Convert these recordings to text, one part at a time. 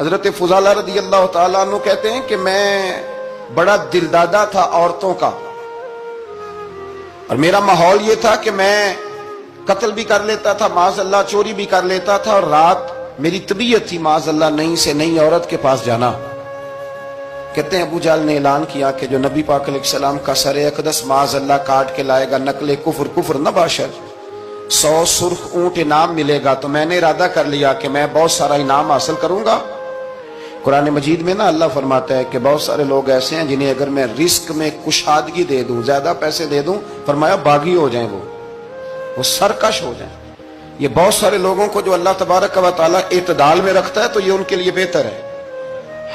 حضرت فضالہ رضی اللہ تعالیٰ عنہ کہتے ہیں کہ میں بڑا دلدادہ تھا عورتوں کا، اور میرا ماحول یہ تھا کہ میں قتل بھی کر لیتا تھا، معاذ اللہ چوری بھی کر لیتا تھا، اور رات میری طبیعت تھی معاذ اللہ نہیں سے نئی عورت کے پاس جانا۔ کہتے ہیں ابو جہل نے اعلان کیا کہ جو نبی پاک علیہ السلام کا سر اقدس معاذ اللہ کاٹ کے لائے گا، نقل کفر کفر نہ باشد، 100 سرخ اونٹ انعام ملے گا۔ تو میں نے ارادہ کر لیا کہ میں بہت سارا انعام حاصل کروں گا۔ قرآن مجید میں نا اللہ فرماتا ہے کہ بہت سارے لوگ ایسے ہیں جنہیں اگر میں رزق میں کشادگی دے دوں، زیادہ پیسے دے دوں، فرمایا باغی ہو جائیں، وہ سرکش ہو جائیں۔ یہ بہت سارے لوگوں کو جو اللہ تبارک و تعالیٰ اعتدال میں رکھتا ہے تو یہ ان کے لیے بہتر ہے۔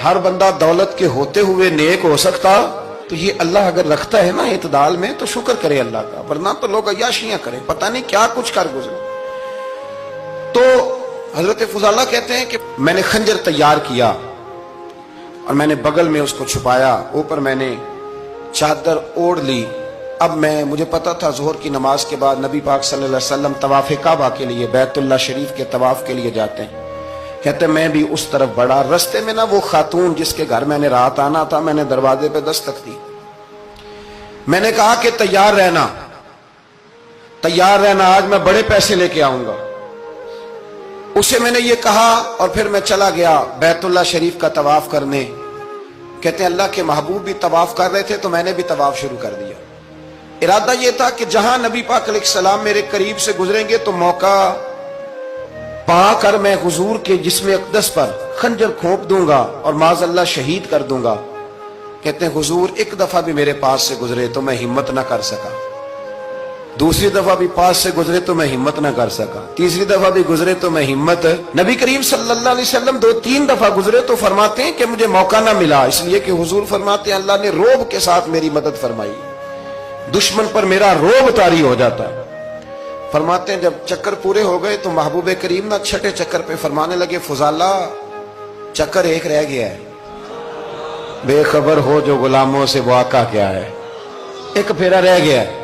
ہر بندہ دولت کے ہوتے ہوئے نیک ہو سکتا، تو یہ اللہ اگر رکھتا ہے نا اعتدال میں تو شکر کرے اللہ کا، ورنہ تو لوگ عیاشیاں کریں، پتہ نہیں کیا کچھ کر گزرے۔ تو حضرت فضالہ کہتے ہیں کہ میں نے خنجر تیار کیا اور میں نے بغل میں اس کو چھپایا، اوپر میں نے چادر اوڑھ لی۔ اب مجھے پتا تھا ظہر کی نماز کے بعد نبی پاک صلی اللہ علیہ وسلم طواف کعبہ کے لیے، بیت اللہ شریف کے طواف کے لیے جاتے ہیں۔ کہتے میں بھی اس طرف بڑھا، رستے میں نا وہ خاتون جس کے گھر میں نے رات آنا تھا، میں نے دروازے پہ دستک دی۔ میں نے کہا کہ تیار رہنا، آج میں بڑے پیسے لے کے آؤں گا۔ اسے میں نے یہ کہا اور پھر میں چلا گیا بیت اللہ شریف کا طواف کرنے۔ کہتے ہیں اللہ کے محبوب بھی طواف کر رہے تھے تو میں نے بھی طواف شروع کر دیا۔ ارادہ یہ تھا کہ جہاں نبی پاک علیہ السلام میرے قریب سے گزریں گے تو موقع پا کر میں حضور کے جسم اقدس پر خنجر کھونپ دوں گا اور معاذ اللہ شہید کر دوں گا۔ کہتے ہیں حضور ایک دفعہ بھی میرے پاس سے گزرے تو میں ہمت نہ کر سکا، دوسری دفعہ بھی پاس سے گزرے تو میں ہمت نہ کر سکا، تیسری دفعہ بھی گزرے تو میں ہمت، نبی کریم صلی اللہ علیہ وسلم 2-3 دفعہ گزرے تو فرماتے ہیں کہ مجھے موقع نہ ملا، اس لیے کہ حضور فرماتے ہیں اللہ نے روب کے ساتھ میری مدد فرمائی، دشمن پر میرا روب طاری ہو جاتا ہے۔ فرماتے ہیں جب چکر پورے ہو گئے تو محبوب کریم نہ چھٹے چکر پہ فرمانے لگے فضالہ چکر ایک رہ گیا ہے، بے خبر ہو جو غلاموں سے وہ آقا کیا ہے، ایک پھیرا رہ گیا ہے۔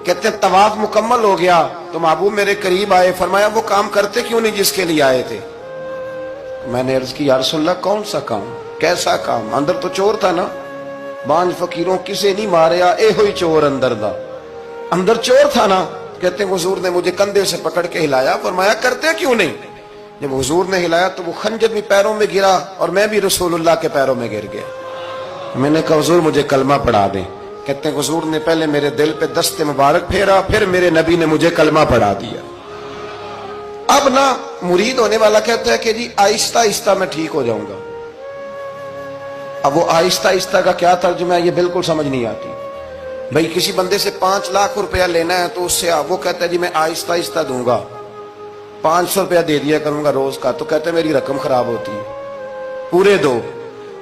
کہتے ہیں طواف مکمل ہو گیا تو محبوب میرے قریب آئے، فرمایا وہ کام کرتے کیوں نہیں جس کے لیے آئے تھے؟ میں نے عرض کی یا رسول اللہ کون سا کام، کیسا کام؟ اندر تو چور تھا نا، بانج فقیروں کسے نہیں ماریا، اے ہوئی چور اندر دا، اندر چور تھا نا۔ کہتے ہیں حضور نے مجھے کندھے سے پکڑ کے ہلایا، فرمایا کرتے کیوں نہیں؟ جب حضور نے ہلایا تو وہ خنجر بھی پیروں میں گرا اور میں بھی رسول اللہ کے پیروں میں گر گیا۔ میں نے کہا حضور مجھے کلمہ پڑھا دیں۔ کہتے ہیں حضور نے پہلے میرے دل پہ دست مبارک پھیرا، پھر میرے نبی نے مجھے کلمہ پڑھا دیا۔ اب نا مرید ہونے والا کہتا ہے کہ جی آہستہ آہستہ میں ٹھیک ہو جاؤں گا۔ اب وہ آہستہ آہستہ کا کیا ترجمہ ہے یہ بالکل سمجھ نہیں آتی۔ بھئی کسی بندے سے 5 لاکھ روپیہ لینا ہے تو اس سے وہ کہتا ہے جی میں آہستہ آہستہ دوں گا، 500 روپیہ دے دیا کروں گا روز کا، تو کہتے ہیں میری رقم خراب ہوتی ہے، پورے دو۔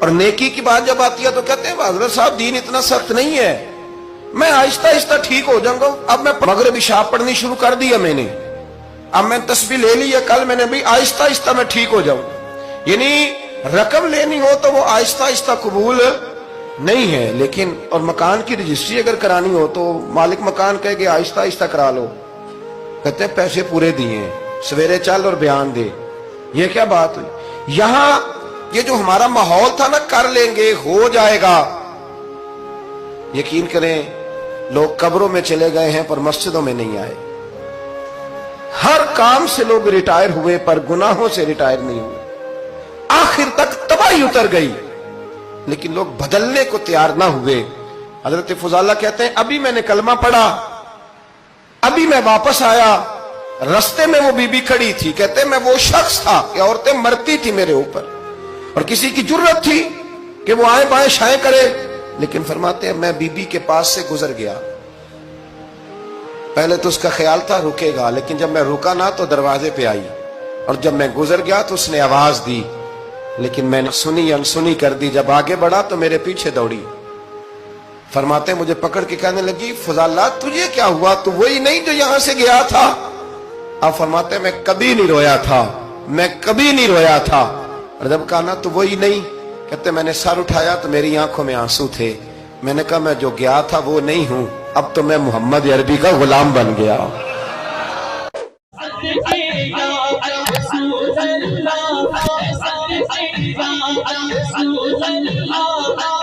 اور نیکی کی بات جب آتی ہے تو کہتے ہیں حضرت صاحب دین اتنا سخت نہیں ہے، میں آہستہ آہستہ ٹھیک ہو جاؤں گا۔ اب میں مغرب عشاء پڑھنی شروع کر دیا میں نے، اب میں تسبیح لے لی ہے، کل میں نے بھی آہستہ آہستہ میں ٹھیک ہو جاؤں۔ یعنی رقم لینی ہو تو وہ آہستہ آہستہ قبول نہیں ہے، لیکن اور مکان کی رجسٹری اگر کرانی ہو تو مالک مکان کہے کہ آہستہ آہستہ کرا لو، کہتے ہیں پیسے پورے دیے، سویرے چل اور بیان دے۔ یہ کیا بات ہوئی؟ یہاں یہ جو ہمارا ماحول تھا نا کر لیں گے ہو جائے گا، یقین کریں لوگ قبروں میں چلے گئے ہیں پر مسجدوں میں نہیں آئے۔ ہر کام سے لوگ ریٹائر ہوئے پر گناہوں سے ریٹائر نہیں ہوئے، آخر تک تباہی اتر گئی لیکن لوگ بدلنے کو تیار نہ ہوئے۔ حضرت فضالہ کہتے ہیں ابھی میں نے کلمہ پڑھا، ابھی میں واپس آیا، رستے میں وہ بی بی کھڑی تھی۔ کہتے ہیں میں وہ شخص تھا کہ عورتیں مرتی تھی میرے اوپر اور کسی کی جرت تھی کہ وہ آئیں بائیں شائیں کرے، لیکن فرماتے ہیں میں بی بی کے پاس سے گزر گیا۔ پہلے تو اس کا خیال تھا رکے گا، لیکن جب میں رکا نہ تو دروازے پہ آئی، اور جب میں گزر گیا تو اس نے آواز دی، لیکن میں نے سنی انسنی کر دی۔ جب آگے بڑھا تو میرے پیچھے دوڑی۔ فرماتے ہیں مجھے پکڑ کے کہنے لگی فضالہ تجھے کیا ہوا، تو وہی نہیں جو یہاں سے گیا تھا؟ اب فرماتے ہیں میں کبھی نہیں رویا تھا، میں کبھی نہیں رویا تھا۔ اور جب کہا نا تو وہی نہیں، کہتے میں نے سر اٹھایا تو میری آنکھوں میں آنسو تھے۔ میں نے کہا میں جو گیا تھا وہ نہیں ہوں، اب تو میں محمد عربی کا غلام بن گیا۔ رسول اللہ نگاہ رسول